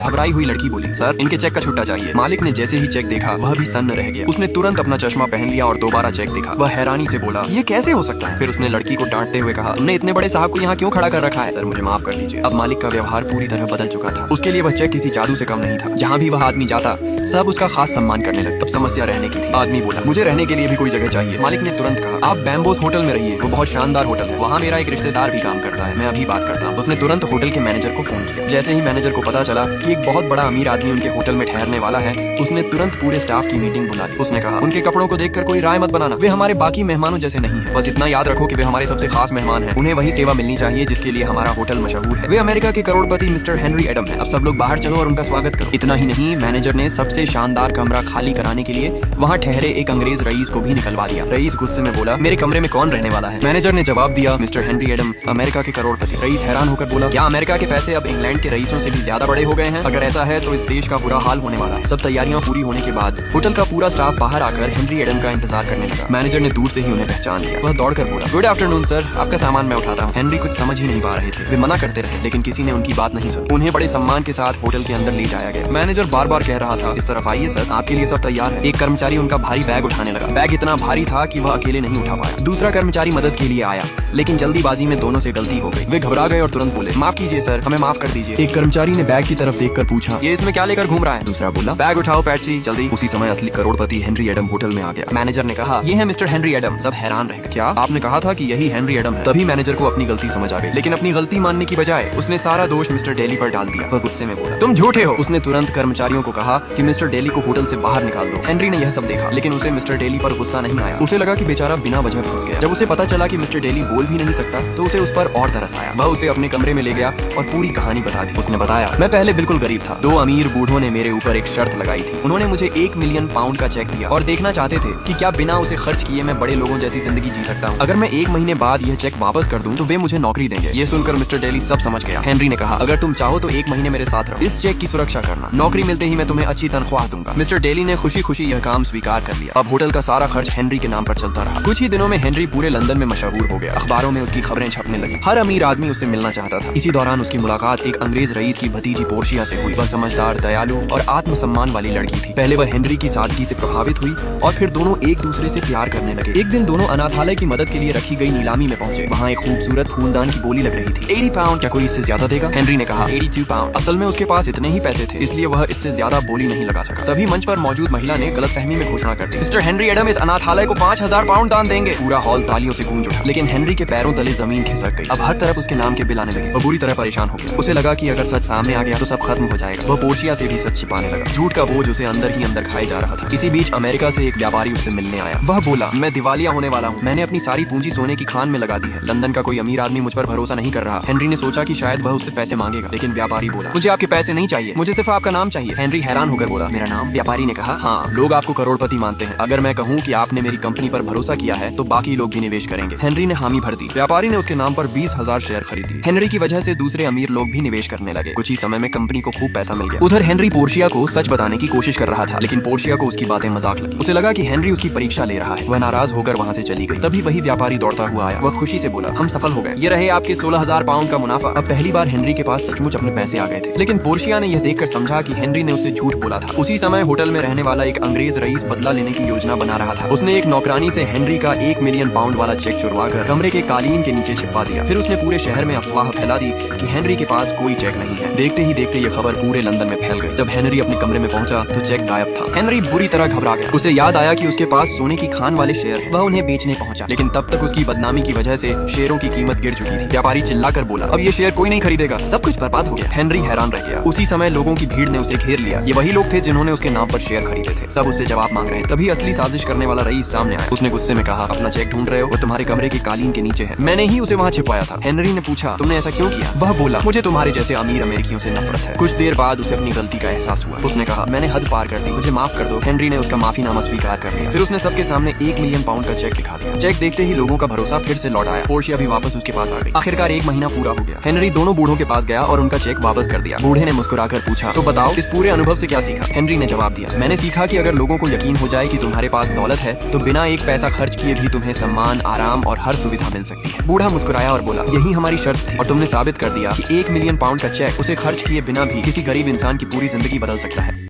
घबराई हुई लड़की बोली, सर इनके चेक का छुट्टा चाहिए। मालिक ने जैसे ही चेक देखा वह भी सन्न रह गया। उसने तुरंत अपना चश्मा पहन लिया और दोबारा चेक देखा। वह हैरानी से बोला, ये कैसे हो सकता है? फिर उसने लड़की को डांटते हुए कहा, तुमने इतने बड़े साहब को यहाँ क्यों खड़ा कर रखा है? सर मुझे माफ कर दीजिए। अब मालिक का व्यवहार पूरी तरह बदल चुका था। उसके लिए वह चेक किसी जादू से कम नहीं था। जहाँ भी वह आदमी जाता सब उसका खास सम्मान करने लगे। तब समस्या रहने की थी। आदमी बोला, मुझे रहने के लिए भी कोई जगह चाहिए। मालिक ने तुरंत कहा, आप बैम्बोस होटल में रहिए, वो बहुत शानदार होटल है। वहाँ मेरा एक रिश्तेदार भी काम करता है, मैं अभी बात करता हूँ। उसने तुरंत होटल के मैनेजर को फोन किया। जैसे ही मैनेजर को पता चला कि एक बहुत बड़ा अमीर आदमी उनके होटल में ठहरने वाला है, उसने तुरंत पूरे स्टाफ की मीटिंग बुला ली। उसने कहा, उनके कपड़ों को देखकर कोई राय मत बनाना, वे हमारे बाकी मेहमानों जैसे नहीं है। बस इतना याद रखो कि वे हमारे सबसे खास मेहमान हैं। उन्हें वही सेवा मिलनी चाहिए जिसके लिए हमारा होटल मशहूर है। वे अमेरिका के करोड़पति मिस्टर हेनरी एडम है। अब सब लोग बाहर चलो और उनका स्वागत करो। इतना ही नहीं, मैनेजर ने सबसे शानदार कमरा खाली कराने के लिए वहाँ ठहरे एक अंग्रेज रईस को भी निकलवा दिया। रईस गुस्से में बोला, मेरे कमरे में कौन रहने वाला है? मैनेजर ने जवाब दिया, मिस्टर हेनरी एडम, अमेरिका के करोड़पति। रईस हैरान होकर बोला, क्या अमेरिका के पैसे अब इंग्लैंड के रईसों से भी ज्यादा बड़े हो गए हैं? अगर ऐसा है तो इस देश का बुरा हाल होने वाला है। सब तैयारियां पूरी होने के बाद होटल का पूरा स्टाफ बाहर आकर हेनरी एडम का इंतजार करने लगा। मैनेजर ने दूर से ही उन्हें पहचान लिया। वह दौड़कर बोला, गुड आफ्टरनून सर, आपका सामान मैं उठाता हूँ। हेनरी कुछ समझ ही नहीं पा रहे थे। वे मना करते रहे लेकिन किसी ने उनकी बात नहीं सुनी। उन्हें बड़े सम्मान के साथ होटल के अंदर ले जाया गया। मैनेजर बार बार कह रहा था, इस तरफ आइए सर, आपके लिए सब तैयार है। एक कर्मचारी उनका भारी बैग उठाने लगा। बैग इतना भारी था कि वह अकेले नहीं उठा पाया। दूसरा कर्मचारी मदद के लिए आया लेकिन जल्दीबाजी में दोनों से गलती हो गई। वे घबरा गए और तुरंत बोले, माफ कीजिए सर, हमें माफ कर दीजिए। एक कर्मचारी ने बैग की तरफ देखकर पूछा, ये इसमें क्या लेकर घूम रहा है? दूसरा बोला, बैग उठाओ पैट्सी, जल्दी। उसी समय असली करोड़पति हेनरी एडम होटल में आ गया। मैनेजर ने कहा, ये है मिस्टर हेनरी एडम। सब हैरान रह गए। क्या आपने कहा था कि यही हेनरी एडम है? तभी मैनेजर को अपनी गलती समझ आ गई, लेकिन अपनी गलती मानने की बजाय उसने सारा दोष मिस्टर डेली पर डाल दिया। वह गुस्से में बोला, तुम झूठे हो। उसने तुरंत कर्मचारियों को कहा कि मिस्टर डेली को होटल से बाहर निकाल दो। हेनरी ने यह सब देखा लेकिन उसे मिस्टर डेली पर गुस्सा नहीं आया। उसे लगा कि बेचारा बिना वजह फंस गया। जब उसे पता चला कि मिस्टर डेली बोल भी नहीं सकता तो उसे उस पर और तरस आया। वह उसे अपने कमरे में ले गया और पूरी कहानी बता दी। उसने बताया, मैं पहले बिल्कुल गरीब था। दो अमीर बूढ़ों ने मेरे ऊपर एक शर्त लगाई थी। उन्होंने मुझे 1 मिलियन पाउंड का चेक दिया और देखना चाहते थे कि क्या बिना उसे खर्च किए मैं बड़े लोगों जैसी जिंदगी जी सकता हूँ। अगर मैं 1 महीने बाद यह चेक वापस कर दूं तो वे मुझे नौकरी देंगे। ये सुनकर मिस्टर डेली सब समझ गया। हेनरी ने कहा, अगर तुम चाहो तो 1 महीने मेरे साथ रहो। इस चेक की सुरक्षा करना। नौकरी मिलते ही मैं तुम्हें अच्छी तनख्वाह दूंगा। मिस्टर डेली ने खुशी खुशी यह काम स्वीकार कर लिया। अब होटल का सारा खर्च हेनरी के नाम पर चलता रहा। कुछ ही दिनों में हेनरी पूरे लंदन में मशहूर हो गया। अखबारों में उसकी खबरें छपने लगी। हर अमीर आदमी उससे मिलना चाहता था। इसी दौरान उसकी मुलाकात एक अंग्रेज रईस की भतीजी पोर्शिया से हुई। वह समझदार, दयालु और आत्मसम्मान वाली लड़की थी। पहले वह हेनरी की सादगी से प्रभावित हुई और फिर दोनों एक दूसरे से प्यार करने लगे। एक दिन दोनों अनाथालय की मदद के लिए रखी गई नीलामी में पहुंचे। वहाँ एक खूबसूरत खूनदान की बोली लग रही थी। 80 पाउंड, क्या कोई इससे ज्यादा देगा? हेनरी ने कहा, 82 पाउंड। असल में उसके पास इतने ही पैसे थे इसलिए वह इससे ज्यादा बोली नहीं लगा सका। तभी मंच पर मौजूद महिला ने गलतफहमी में घोषणा कर दी, मिस्टर हेनरी एडम इस अनाथालय को 5000 पाउंड दान देंगे। पूरा हॉल तालियों से गूंज उठा लेकिन हेनरी के पैरों तले जमीन खिसक गई। अब हर तरफ उसके नाम के बिल आने लगे। वह बुरी तरह परेशान हो गया। उसे लगा कि अगर सच सामने आ गया तो सब खत्म हो जाएगा। वह पोर्शिया से भी सच छिपाने लगा। झूठ का बोझ उसे अंदर ही अंदर खाए जा रहा था। इसी बीच अमेरिका से एक व्यापारी उससे मिलने आया। वह बोला, मैं दिवालिया होने वाला हूँ। मैंने अपनी सारी पूंजी सोने की खान में लगा दी है। लंदन का कोई अमीर आदमी मुझ पर भरोसा नहीं कर रहा। हेनरी ने सोचा कि शायद वह उससे पैसे मांगेगा लेकिन व्यापारी बोला, मुझे आपके पैसे नहीं चाहिए, मुझे सिर्फ आपका नाम चाहिए। हेनरी हैरान होकर बोला, मेरा नाम? व्यापारी ने कहा, हाँ, लोग आपको करोड़पति मानते हैं। अगर मैं कहूँ कि आपने मेरी कंपनी पर भरोसा किया है तो बाकी लोग भी निवेश करेंगे। हेनरी ने हामी भर दी। व्यापारी ने उसके नाम पर 20,000 शेयर खरीद लिए। हेनरी की वजह से दूसरे अमीर लोग भी निवेश करने लगे। कुछ ही समय में कंपनी को खूब पैसा मिल गया। उधर हेनरी पोर्शिया को सच बताने की कोशिश कर रहा था लेकिन पोर्शिया को उसकी बातें मजाक लगी। उसे लगा कि हेनरी उसकी परीक्षा ले रहा है। वह नाराज होकर वहाँ से चली गई। तभी वही व्यापारी दौड़ता हुआ आया। वह खुशी से बोला, हम सफल हो गए, ये रहे आपके 16,000 पाउंड का मुनाफा। अब पहली बार हेनरी के पास सचमुच अपने पैसे आ गए थे। लेकिन पोर्शिया ने यह देखकर समझा कि हेनरी ने उससे झूठ बोला था। उसी समय होटल में रहने वाला एक अंग्रेज रईस बदला लेने की योजना बना रहा था। उसने एक नौकरानी से हेनरी का 1 मिलियन पाउंड वाला चेक चुरवाकर कमरे के कालीन के नीचे छिपा दिया। फिर उसने पूरे शहर में अफवाह फैला दी कि हेनरी के पास कोई चेक नहीं है। देखते ही देखते ये खबर पूरे लंदन में फैल गई। जब हेनरी अपने कमरे में पहुंचा तो चेक गायब था। हेनरी बुरी तरह घबरा गया। उसे याद आया कि उसके पास सोने की खान वाले शेयर हैं। वह उन्हें बेचने पहुंचा लेकिन तब तक उसकी बदनामी की वजह से शेयरों की कीमत गिर चुकी थी। व्यापारी चिल्लाकर बोला, अब ये शेयर कोई नहीं खरीदेगा, सब कुछ बर्बाद हो गया। हेनरी हैरान रह गया। उसी समय लोगों की भीड़ ने उसे घेर लिया। ये वही लोग थे जिन्होंने उसके नाम पर शेयर खरीदे थे। सब उससे जवाब मांग रहे थे। तभी असली साजिश करने वाला रईस सामने आया। उसने गुस्से में कहा, अपना चेक ढूंढ रहे हो? वो तुम्हारे कमरे के कालीन के नीचे है। मैंने ही उसे वहाँ छिपाया था। हेनरी ने पूछा, तुमने ऐसा क्यों किया? वह बोला, मुझे तुम्हारे जैसे अमीर अमेरिकियों से नफरत है। कुछ देर बाद उसे अपनी गलती का एहसास हुआ। उसने कहा, मैंने हद पार कर दी, मुझे माफ कर दो। हेनरी ने उसका माफीनामा स्वीकार कर लिया। फिर उसने सबके सामने 1 मिलियन पाउंड का चेक दिखा दिया। चेक देखते ही लोगों का भरोसा फिर से लौट आया। पोर्शिया भी वापस उसके पास आ गई। आखिरकार 1 महीना पूरा हो गया। हेनरी दोनों बूढ़ों के पास गया और उनका चेक वापस कर दिया। बूढ़े ने मुस्कुराकर पूछा, तो बताओ इस पूरे अनुभव से क्या सीखा? हेनरी ने जवाब दिया, मैंने सीखा कि अगर लोगों को यकीन हो जाए कि तुम्हारे पास दौलत है तो बिना एक पैसा खर्च किए भी तुम्हें सम्मान, आराम और हर सुविधा मिल सकती है। बूढ़ा मुस्कुराया और बोला, यही हमारी शर्त थी और तुमने साबित कर दिया कि 1 मिलियन पाउंड का चेक उसे खर्च किए बिना भी किसी गरीब इंसान की पूरी जिंदगी बदल सकता है।